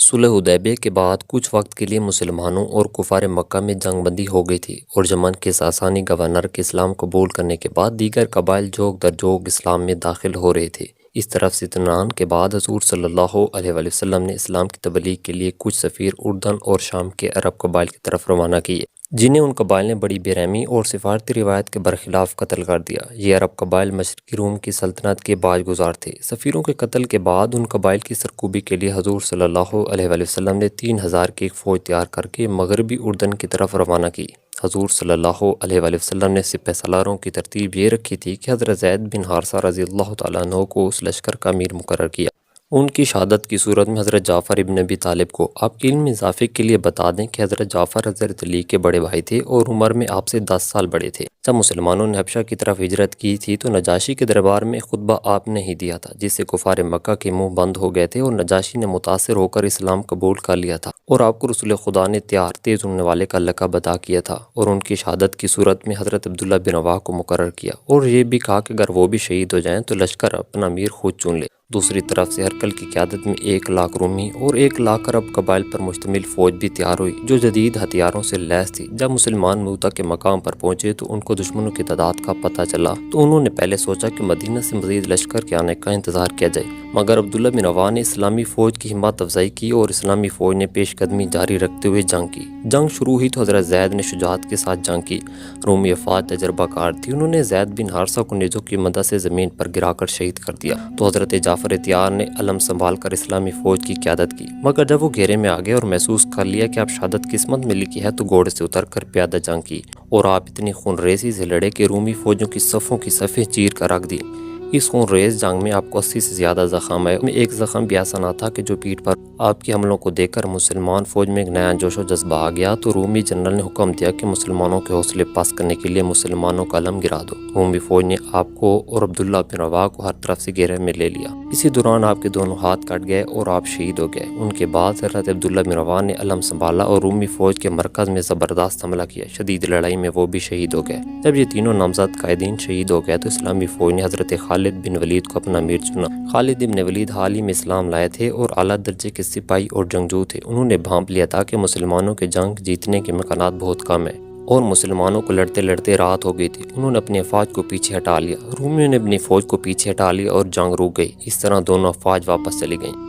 صلح حدیبیہ کے بعد کچھ وقت کے لیے مسلمانوں اور کفار مکہ میں جنگ بندی ہو گئی تھی، اور یمن کے ساسانی گورنر کے اسلام قبول کرنے کے بعد دیگر قبائل جوگ در جوگ اسلام میں داخل ہو رہے تھے۔ اس طرف سے اطمینان کے بعد حضور صلی اللہ علیہ وآلہ وسلم نے اسلام کی تبلیغ کے لیے کچھ سفیر اردن اور شام کے عرب قبائل کی طرف روانہ کیے، جنہیں ان قبائل نے بڑی بے رحمی اور سفارتی روایت کے برخلاف قتل کر دیا۔ یہ عرب قبائل مشرقی روم کی سلطنت کے باج گزار تھے۔ سفیروں کے قتل کے بعد ان قبائل کی سرکوبی کے لیے حضور صلی اللہ علیہ وآلہ وسلم نے 3000 کی ایک فوج تیار کر کے مغربی اردن کی طرف روانہ کی۔ حضور صلی اللہ علیہ وآلہ وسلم نے سپہ سالاروں کی ترتیب یہ رکھی تھی کہ حضرت زید بن حارثہ رضی اللہ تعالیٰ عنہ کو اس لشکر کا امیر مقرر کیا۔ ان کی شہادت کی صورت میں حضرت جعفر ابن ابی طالب کو آپ کے علم میں اضافے کے لیے بتا دیں کہ حضرت جعفر حضرت علی کے بڑے بھائی تھے اور عمر میں آپ سے 10 سال بڑے تھے۔ جب مسلمانوں نے حبشہ کی طرف ہجرت کی تھی تو نجاشی کے دربار میں خطبہ آپ نے ہی دیا تھا، جس سے کفار مکہ کے منہ بند ہو گئے تھے، اور نجاشی نے متاثر ہو کر اسلام قبول کر لیا تھا، اور آپ کو رسول خدا نے تیز سننے والے کا لقب عطا کیا تھا، اور ان کی شہادت کی صورت میں حضرت عبداللہ بن رواحہ کو مقرر کیا، اور یہ بھی کہا کہ اگر وہ بھی شہید ہو جائیں تو لشکر اپنا امیر خود چن لے۔ دوسری طرف سے ہرقل کی قیادت میں 1,00,000 رومی اور 1,00,000 عرب قبائل پر مشتمل فوج بھی تیار ہوئی، جو جدید ہتھیاروں سے لیس تھی۔ جب مسلمان موتا کے مقام پر پہنچے تو ان کو دشمنوں کی تعداد کا پتہ چلا، تو انہوں نے پہلے سوچا کہ مدینہ سے مزید لشکر کے آنے کا انتظار کیا جائے، مگر عبداللہ بن رواحہ نے اسلامی فوج کی ہمت افزائی کی اور اسلامی فوج نے پیش قدمی جاری رکھتے ہوئے جنگ کی۔ جنگ شروع ہوئی تو حضرت زید نے شجاعت کے ساتھ جنگ کی۔ رومی افواج تجربہ کار تھی، انہوں نے زید بن حارثہ کو نیزوں کی مدد سے زمین پر گرا کر شہید کر دیا، تو حضرت جعفر تیار نے علم سنبھال کر اسلامی فوج کی قیادت کی، مگر جب وہ گھیرے میں آگئے اور محسوس کر لیا کہ اب شہادت قسمت میں لکھی ہے تو گھوڑے سے اتر کر پیادہ جنگ کی، اور آپ اتنی خون ریزی سے لڑے کہ رومی فوجوں کی صفوں کی صفیں چیر کر رکھ دی۔ اس خون ریز جنگ میں آپ کو 80 سے زیادہ زخم آئے، میں ایک زخم بھی ایسا نہ تھا کہ جو پیٹھ پر آپ کے حملوں کو دیکھ کر مسلمان فوج میں ایک نیا جوش و جذبہ آ گیا، تو رومی جنرل نے حکم دیا کہ مسلمانوں کے حوصلے پست کرنے کے لیے مسلمانوں کا علم گرا دو۔ رومی فوج نے آپ کو اور عبداللہ بن رواحہ کو ہر طرف سے گھیرے میں لے لیا۔ اسی دوران آپ کے دونوں ہاتھ کٹ گئے اور آپ شہید ہو گئے۔ ان کے بعد حضرت عبداللہ بن رواحہ نے علم سنبھالا اور رومی فوج کے مرکز میں زبردست حملہ کیا۔ شدید لڑائی میں وہ بھی شہید ہو گئے۔ جب یہ تینوں نامزد قائدین شہید ہو گئے تو اسلامی فوج نے حضرت خالد بن ولید کو اپنا امیر چنا۔ خالد بن ولید حال ہی میں اسلام لائے تھے اور اعلیٰ درجے کے سپاہی اور جنگجو تھے۔ انہوں نے بھانپ لیا تھا کہ مسلمانوں کے جنگ جیتنے کے امکانات بہت کم ہیں، اور مسلمانوں کو لڑتے لڑتے رات ہو گئی تھی۔ انہوں نے اپنی افواج کو پیچھے ہٹا لیا، رومیوں نے اپنی فوج کو پیچھے ہٹا لیا اور جنگ رک گئی۔ اس طرح دونوں افواج واپس چلی گئیں۔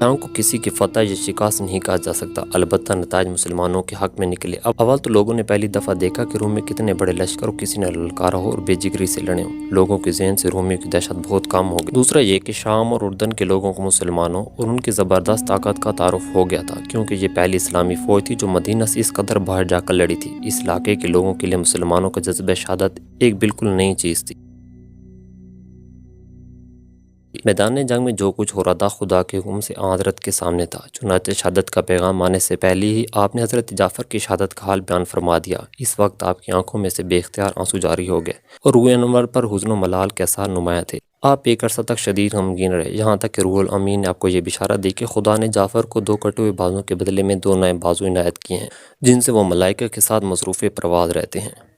جنگ کو کسی کی فتح یا شکست نہیں کہا جا سکتا، البتہ نتائج مسلمانوں کے حق میں نکلے۔ اول تو لوگوں نے پہلی دفعہ دیکھا کہ روم میں کتنے بڑے لشکر اور کسی نے للکارا ہو اور بے جگری سے لڑے ہوں۔ لوگوں کے ذہن سے رومیوں کی دہشت بہت کم ہو گئی۔ دوسرا یہ کہ شام اور اردن کے لوگوں کو مسلمانوں اور ان کی زبردست طاقت کا تعارف ہو گیا تھا، کیونکہ یہ پہلی اسلامی فوج تھی جو مدینہ سے اس قدر باہر جا کر لڑی تھی۔ اس علاقے کے لوگوں کے لیے مسلمانوں کا جذبہ شہادت ایک بالکل نئی چیز تھی۔ میدان جنگ میں جو کچھ ہو رہا تھا خدا کے حکم سے آن حضرت کے سامنے تھا، چنانچہ شہادت کا پیغام آنے سے پہلے ہی آپ نے حضرت جعفر کی شہادت کا حال بیان فرما دیا۔ اس وقت آپ کی آنکھوں میں سے بے اختیار آنسو جاری ہو گئے اور روح انور پر حزن و ملال کے اثار نمایاں تھے۔ آپ ایک عرصہ تک شدید غمگین رہے، یہاں تک کہ روح الامین نے آپ کو یہ بشارت دی کہ خدا نے جعفر کو 2 کٹے ہوئے بازوں کے بدلے میں 2 نئے بازو عنایت کیے ہیں، جن سے وہ ملائکہ کے ساتھ مصروف پرواز رہتے ہیں۔